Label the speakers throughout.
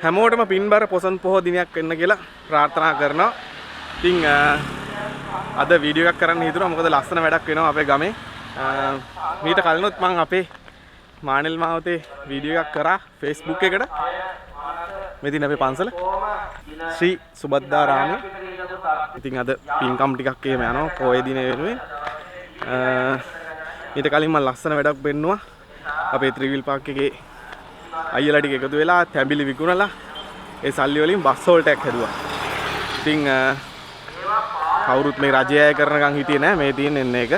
Speaker 1: හැමෝටම පින්බර පොසොන් පොහොය දිනයක් වෙන්න කියලා ප්‍රාර්ථනා කරනවා. ඉතින් අද වීඩියෝ එකක් කරන්න හිතුණා. මොකද ලස්සන වැඩක් වෙනවා අපේ ගමේ. මීට කලිනුත් මම අපේ මානෙල් මාවතේ වීඩියෝ එකක් කරා Facebook එකට. මෙතින් අපේ පන්සල ශ්‍රී සුබද්දාරාමයේ. ඉතින් අද පින්කම් ටිකක් එහෙම යනවා පොය දිනේ වෙනුවෙන්. ඊට කලින් මම ලස්සන වැඩක් පෙන්නුවා. අපේ ත්‍රිවිල් පාක් එකේ අයියලා ටික එකතු වෙලා තැඹිලි විකුණලා ඒ සල්ලි වලින් බස් හෝල්ටයක් හැදුවා. ඉතින් කවුරුත් මේ රජය අය කරනකම් හිටියේ නෑ මේ තියෙන එන්න එක.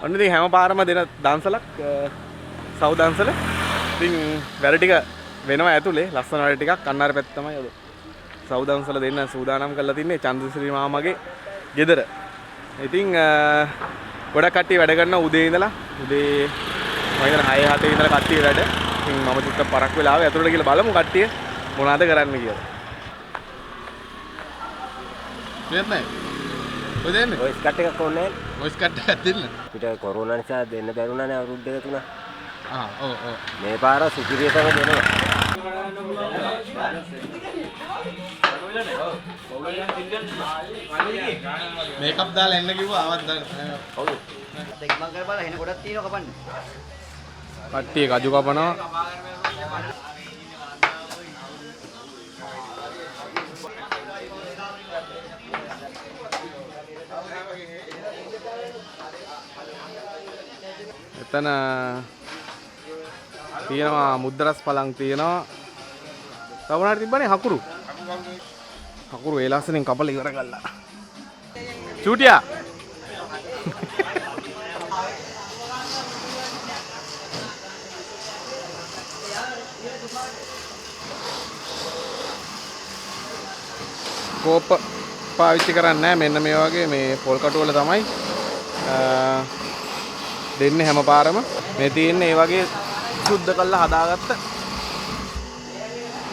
Speaker 1: ඔන්න ඉතින් හැම පාරම දෙන දන්සලක් සව් දන්සල. ඉතින් වැඩ ටික වෙනවා ඇතුලේ ලස්සන වැඩ ටිකක් අන්න අර පැත්ත තමයි අද සව් දන්සල දෙන්න සූදානම් කරලා තින්නේ චන්ද්‍රශ්‍රී මාමගේ ගෙදර. ඉතින් ගොඩක් කට්ටිය වැඩ කරනවා උදේ ඉඳලා. උදේ මම හිතන 6 7 ඉඳලා කට්ටිය වැඩ. ඉතින් මම චුට්ටක් පරක් වෙලා ආවේ ඇතුලට ගිහලා බලමු කට්ටිය මොනවද කරන්න කියලා. මෙන්න ඔය දෙන්නේ
Speaker 2: වොයිස් කට් එකක් ඕනේ.
Speaker 1: වොයිස් කට් එකක් දෙන්න.
Speaker 2: පිට කොරෝනා නිසා දෙන්න බැරුණානේ අවුරුදු දෙක තුන.
Speaker 1: ඔව්.
Speaker 2: මේ පාර සුපිරියටම දෙනවා.
Speaker 1: මේකප් දාලා එන්න කිව්වා ආවත් දාන්න.
Speaker 2: ඔව්. ඒක මං කරපලා එන ගොඩක් තියෙනවා කපන්න.
Speaker 1: කට්ටිය කජු කපනවා. එතන තියෙනවා මුද්දරස් පලං තියෙනවා. තව මොනවද තිබ්බනේ හකුරු. හකුරු ඒ ලස්සනින් කපලා ඉවර කළා. චූටියා. කෝප පාවිච්චි කරන්නේ නැහැ. මෙන්න මේ වගේ මේ පොල් කටු වල තමයි දෙන්නේ හැම පාරම. මේ තියෙන්නේ ඒ වගේ සුද්ධ කරලා හදාගත්ත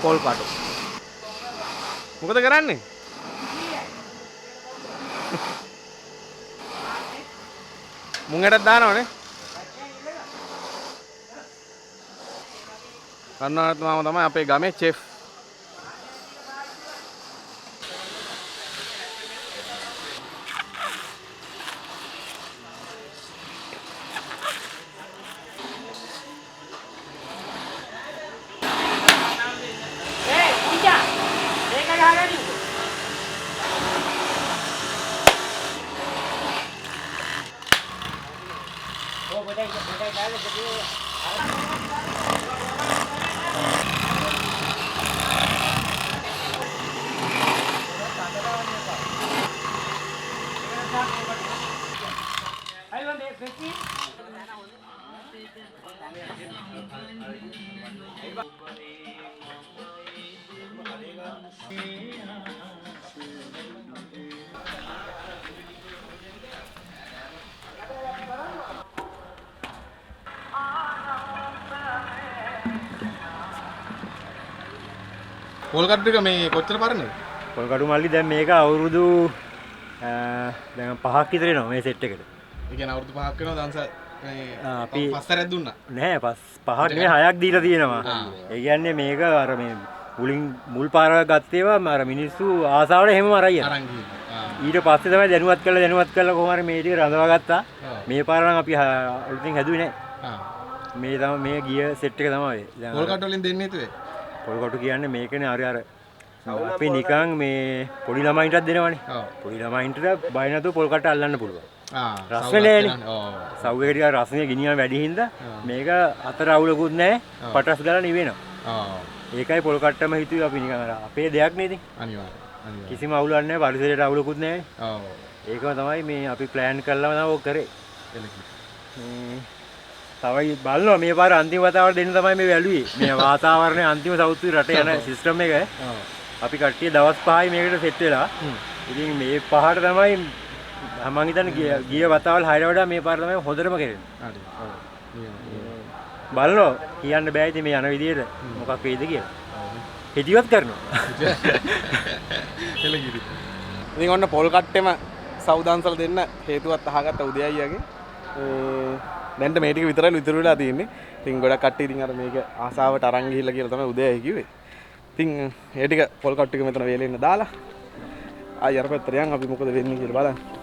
Speaker 1: පොල් කටු. මොකද කරන්නේ? මුංගටත් දානවනේ. කන්නාත් මාම තමයි අපේ ගමේ චෙෆ්. පොල් කටු ටික මේ කොච්චර පරණද?
Speaker 2: පොල් කටු මල්ලි දැන් මේක අවුරුදු දැන් 5ක් විතර එනවා මේ සෙට් එකට.
Speaker 1: ඒ කියන්නේ අවුරුදු 5ක් වෙනවා දන්ස මේ
Speaker 2: අපි
Speaker 1: පස්සරයක් දුන්නා.
Speaker 2: නෑ 5ක් නෙවෙයි 6ක් දීලා තියෙනවා. ඒ කියන්නේ මේක අර මේ මුල් පාර ගත්තේවා අර මිනිස්සු ආසාවට එහෙමම අරයි යනවා.
Speaker 1: අරන් ගිහින්.
Speaker 2: ඊට පස්සේ තමයි දැනුවත් කළා කොහොම හරි මේ ටික රඳවා ගත්තා. මේ පාර නම් අපි අලුතින් හැදුවේ නෑ. මේ තමයි මේ ගිය සෙට් එක තමයි. දැන්
Speaker 1: පොල් කටු වලින් දෙන්නේ හිතුවේ.
Speaker 2: පොල් කටු කියන්නේ මේකනේ අර අපි නිකන් මේ පොඩි ළමයින්ටත් දෙනවනේ. පොඩි ළමයින්ට බය නැතුව පොල් කට්ට අල්ලන්න පුළුවන්. රස්නේ නෑනේ. සව් එක ටික රස්නේ ගිනියම වැඩි හින්දා මේක අතර අවුලකුත් නෑ. පටස් ගාලා නිවෙනවා. ඒකයි පොල් කට්ටම හිතුවේ අපි නිකන් අපේ දෙයක් නේද?
Speaker 1: අනිවාර්යයෙන්.
Speaker 2: කිසිම අවුලක් නෑ. පරිසරයට අවුලකුත් නෑ. ඒකම තමයි මේ අපි ප්ලෑන් කරලාම තමයි ඔක් කරේ. තවයි බලනවා මේ පාර අන්තිම වතාවට දෙන්න තමයි මේ වැළුවේ. මේ වාතාවරණය අන්තිම සවුත් රටේ යන සිස්ටම් එක. අපි කට්ටිය දවස් 5යි මේකට සෙට් වෙලා. ඉතින් මේ පහට තමයි මම හිතන්නේ ගිය වතාවල් 6ට වඩා මේ පාර තමයි හොඳටම කෙරෙන්නේ. හරි. බලනවා කියන්න බෑ ඉතින් මේ යන විදියට මොකක් වෙයිද කියලා. හිතියවත් කරනවා.
Speaker 1: එළගිරි. ඉතින් ඔන්න පොල් කට්ටෙම සවුදන්සල දෙන්න හේතුවත් අහගත්ත උදේ අයියාගේ. දැන්ට මේ ටික විතරයි ඉතුරු වෙලා තියෙන්නේ. ඉතින් ගොඩක් කට්ටිය ඉතින් අර මේක ආසාවට අරන් ගිහිල්ලා කියලා තමයි උදේ අයියා කිව්වේ. ඉතින් ඒ ටික පොල් කට්ටු ටික මෙතන වේලෙන්න දාලා ආයෙ අර පැත්තට යන් අපි මොකද වෙන්නේ කියලා බලන්න.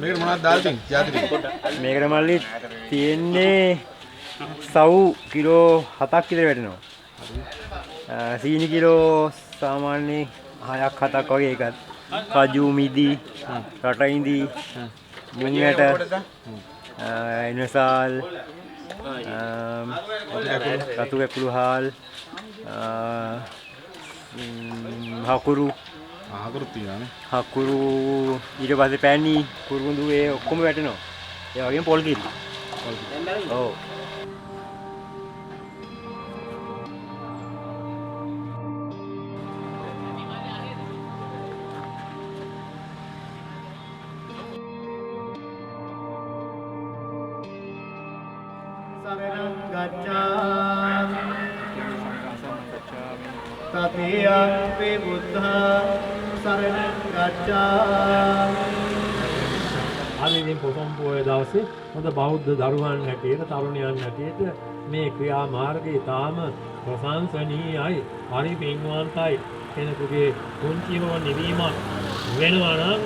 Speaker 3: මේකට මොනවද දාලා තියෙන්නේ? ජාති ටික.
Speaker 2: මේකට මල්ලි තියෙන්නේ සව් කිලෝ 7ක් විතර වැටෙනවා. සීනි කිලෝ සාමාන්‍ය 6ක් 7ක් වගේ එකක්. කජු මිදි, රටයින්දි, මුංගට, ඉනසාල්, රතු කැකුළු හාල්, හකුරු
Speaker 3: තියෙනවානේ.
Speaker 2: හකුරු ඊට පස්සේ පැණි කුරුඳු ඒ ඔක්කොම වැටෙනවා. ඒ වගේම පොල් කිරි. ඔව්.
Speaker 4: සරණං ගච්ඡාමි තතියම්පි බුද්ධං සරණං ගච්ඡාමි.
Speaker 5: අද ඉතින් පොසොන් පොය දවසේ හොඳ බෞද්ධ දරුවන් හැටියට තරුණයන් හැටියට මේ ක්‍රියා මාර්ගය තාම ප්‍රශංසනීයයි, පරිපින්වන්තයි. කෙනෙකුගේ කුංචි හෝ නිවීමක් වෙනවා නම්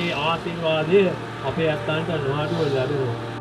Speaker 5: ඒ ආශිර්වාදය අපේ අත්තන්ට නොඅඩුව ලැබෙනවා.